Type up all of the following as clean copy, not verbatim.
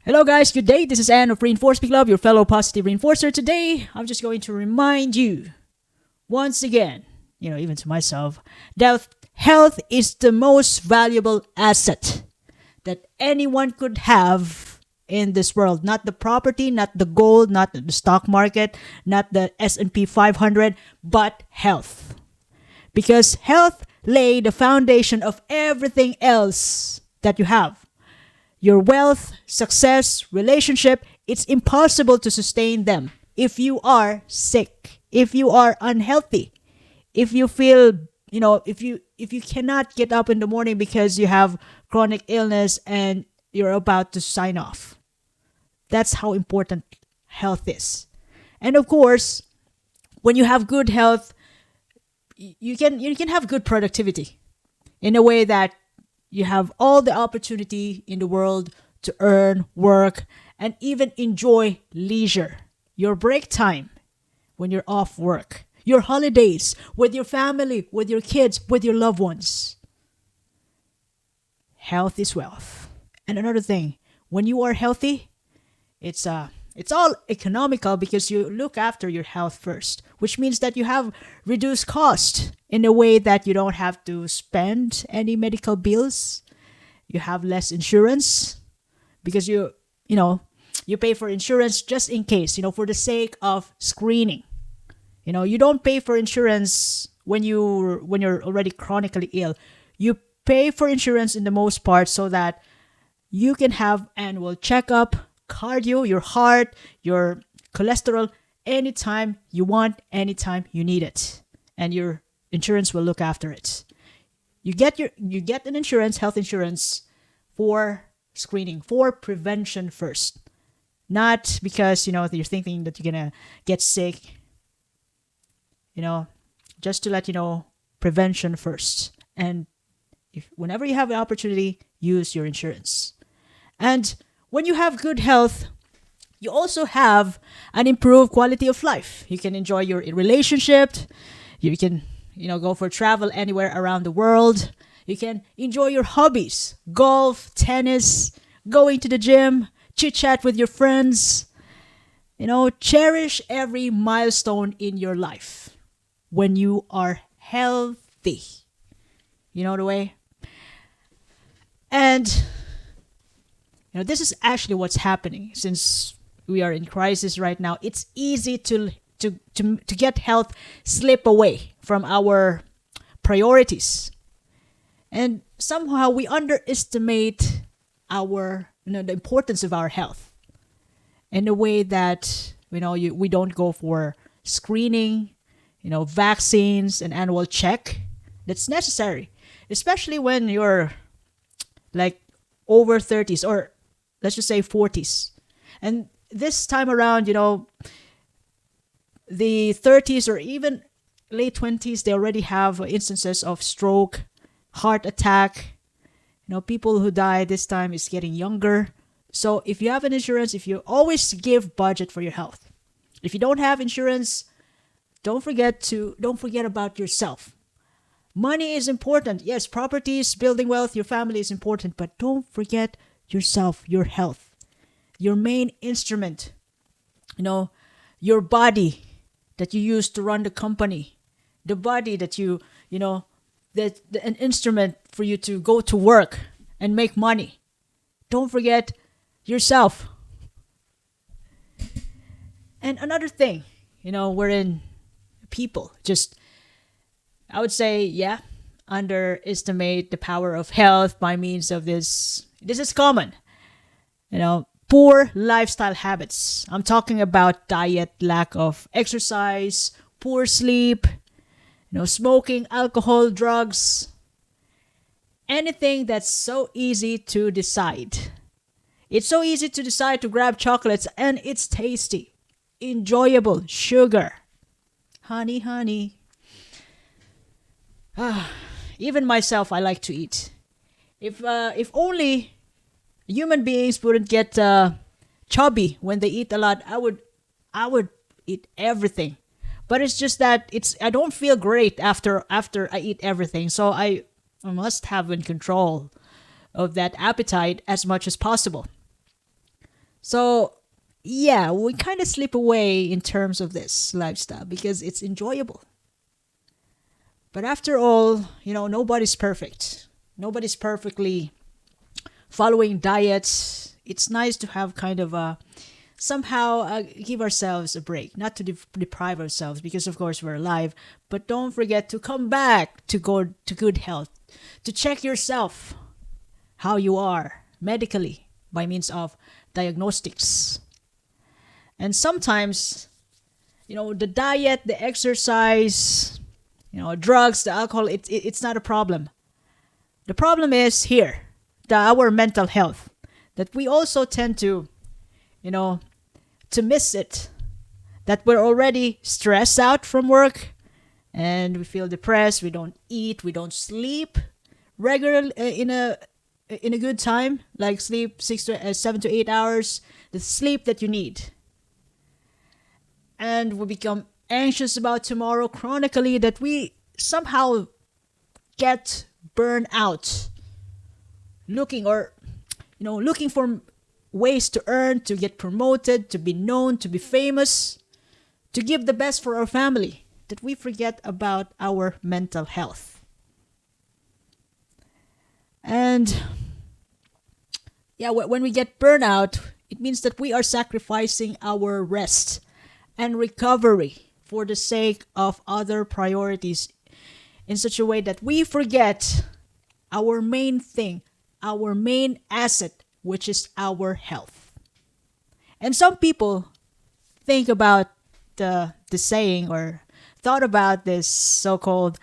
Hello guys, good day. This is Anne of Reinforcement Club, your fellow positive reinforcer. Today, I'm just going to remind you once again, even to myself, that health is the most valuable asset that anyone could have in this world. Not the property, not the gold, not the stock market, not the S&P 500, but health. Because health lay the foundation of everything else that you have. Your wealth, success, relationship, it's impossible to sustain them if you are sick, if you are unhealthy, if you feel, if you cannot get up in the morning because you have chronic illness and you're about to sign off. That's how important health is. And of course, when you have good health, you can have good productivity in a way that you have all the opportunity in the world to earn, work, and even enjoy leisure. Your break time when you're off work. Your holidays with your family, with your kids, with your loved ones. Health is wealth. And another thing, when you are healthy, it's all economical because you look after your health first, which means that you have reduced cost in a way that you don't have to spend any medical bills. You have less insurance because you pay for insurance just in case, for the sake of screening. You don't pay for insurance when you're already chronically ill. You pay for insurance in the most part so that you can have annual checkup, cardio, your heart, your cholesterol, anytime you want, anytime you need it. And your insurance will look after it. You get an insurance, health insurance, for screening, for prevention first. Not because, you're thinking that you're going to get sick. Just to let you know, prevention first. And whenever you have an opportunity, use your insurance. And when you have good health, you also have an improved quality of life. You can enjoy your relationship. You can, go for travel anywhere around the world. You can enjoy your hobbies, golf, tennis, going to the gym, chit-chat with your friends. Cherish every milestone in your life when you are healthy. You know the way? And this is actually what's happening since we are in crisis right now. It's easy to get health slip away from our priorities. And somehow we underestimate the importance of our health in a way that, we don't go for screening, vaccines and annual check. That's necessary, especially when you're like over 30s or let's just say 40s. And this time around, the 30s or even late 20s, they already have instances of stroke, heart attack. People who die this time is getting younger. So if you have an insurance, if you always give budget for your health. If you don't have insurance, don't forget about yourself. Money is important. Yes, properties, building wealth, your family is important, but don't forget yourself, your health, your main instrument, your body that you use to run the company, the body that an instrument for you to go to work and make money. Don't forget yourself. And another thing, wherein people just, I would say, underestimate the power of health by means of this. This is common. Poor lifestyle habits. I'm talking about diet, lack of exercise, poor sleep, smoking, alcohol, drugs. Anything that's so easy to decide. It's so easy to decide to grab chocolates and it's tasty, enjoyable, sugar. Honey. Even myself, I like to eat. If only human beings wouldn't get chubby when they eat a lot, I would eat everything. But it's just that I don't feel great after I eat everything. So I must have in control of that appetite as much as possible. So, yeah, we kind of slip away in terms of this lifestyle because it's enjoyable. But after all, nobody's perfect. Nobody's perfectly following diets. It's nice to have kind of a somehow give ourselves a break, not to deprive ourselves because of course we're alive, but don't forget to come back to go to good health, to check yourself how you are medically by means of diagnostics. And sometimes, the diet, the exercise, drugs, the alcohol, it's not a problem. The problem is here, our mental health, that we also tend you know, to miss it. That we're already stressed out from work and we feel depressed, we don't eat, we don't sleep regularly in a good time, like sleep 7 to 8 hours, the sleep that you need. And we become anxious about tomorrow chronically, that we somehow get burned out looking for ways to earn, to get promoted, to be known, to be famous, to give the best for our family, that we forget about our mental health. And yeah, when we get burnout, it means that we are sacrificing our rest and recovery for the sake of other priorities in such a way that we forget our main thing, our main asset, which is our health. And some people think about the saying, or thought about this so-called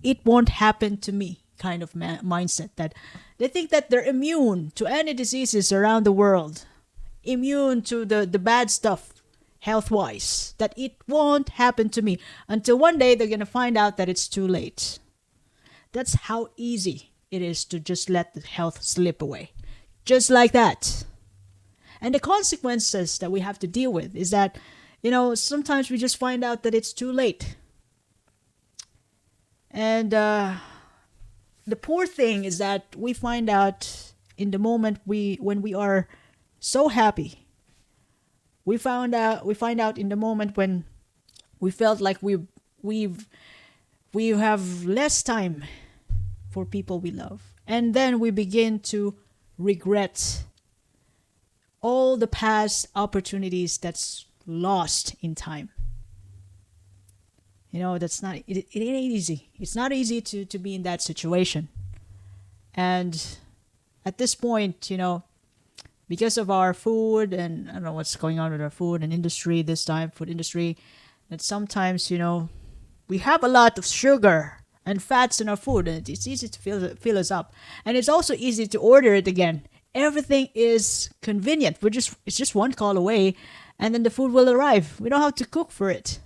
"it won't happen to me" kind of mindset, that they think that they're immune to any diseases around the world, immune to the bad stuff health-wise, that it won't happen to me until one day they're going to find out that it's too late. That's how easy it is to just let the health slip away. Just like that. And the consequences that we have to deal with is that, sometimes we just find out that it's too late. And the poor thing is that we find out in the moment when we are so happy. We find out in the moment when we felt like we have less time for people we love. And then we begin to regret all the past opportunities that's lost in time. That's not it ain't easy. It's not easy to be in that situation. And at this point, because of our food, and I don't know what's going on with our food and industry this time, food industry, that sometimes, we have a lot of sugar and fats in our food, and it's easy to fill us up. And it's also easy to order it again. Everything is convenient. It's just one call away, and then the food will arrive. We don't have to cook for it.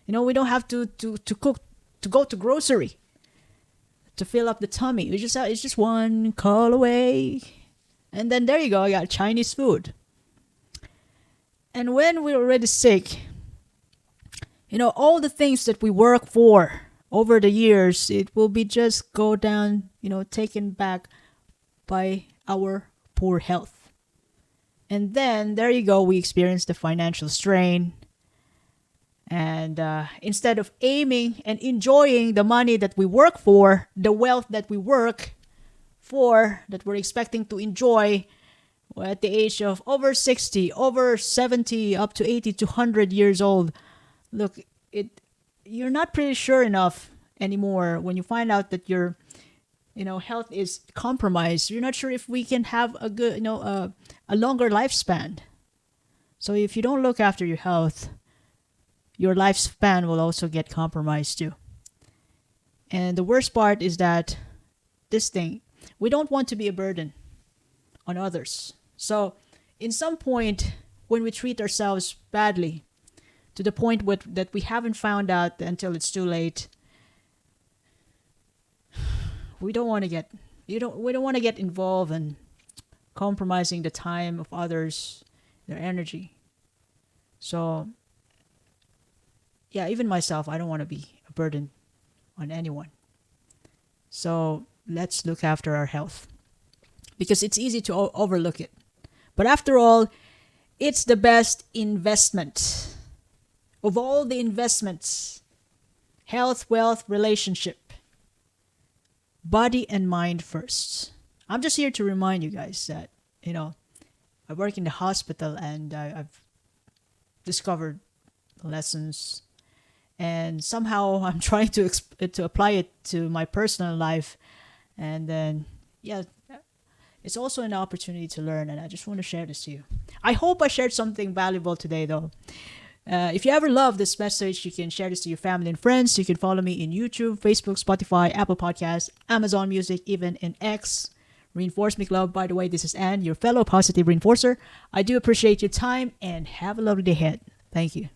We don't have to cook, to go to grocery to fill up the tummy. It's just one call away. And then there you go, you got Chinese food. And when we're already sick, all the things that we work for over the years, it will be just go down, taken back by our poor health. And then there you go, we experience the financial strain. And instead of aiming and enjoying the money that we work for, the wealth that we work for, that we're expecting to enjoy at the age of over 60, over 70, up to 80 to 100 years old, look, you're not pretty sure enough anymore when you find out that your health is compromised. You're not sure if we can have a good a longer lifespan. So if you don't look after your health, your lifespan will also get compromised too. And the worst part is that we don't want to be a burden on others. So in some point, when we treat ourselves badly, to the point that we haven't found out until it's too late, we don't want to get involved in compromising the time of others, their energy. So yeah, even myself, I don't want to be a burden on anyone. So let's look after our health, because it's easy to overlook it. But after all, It's the best investment of all the investments: health, wealth, relationship, body, and mind first. I'm just here to remind you guys that, I work in the hospital and I've discovered lessons, and somehow I'm trying to apply it to my personal life. And then, yeah, it's also an opportunity to learn, and I just want to share this to you. I hope I shared something valuable today, though. If you ever love this message, you can share this to your family and friends. You can follow me in YouTube, Facebook, Spotify, Apple Podcasts, Amazon Music, even in X. Reinforce Me Club. By the way, this is Anne, your fellow positive reinforcer. I do appreciate your time and have a lovely day ahead. Thank you.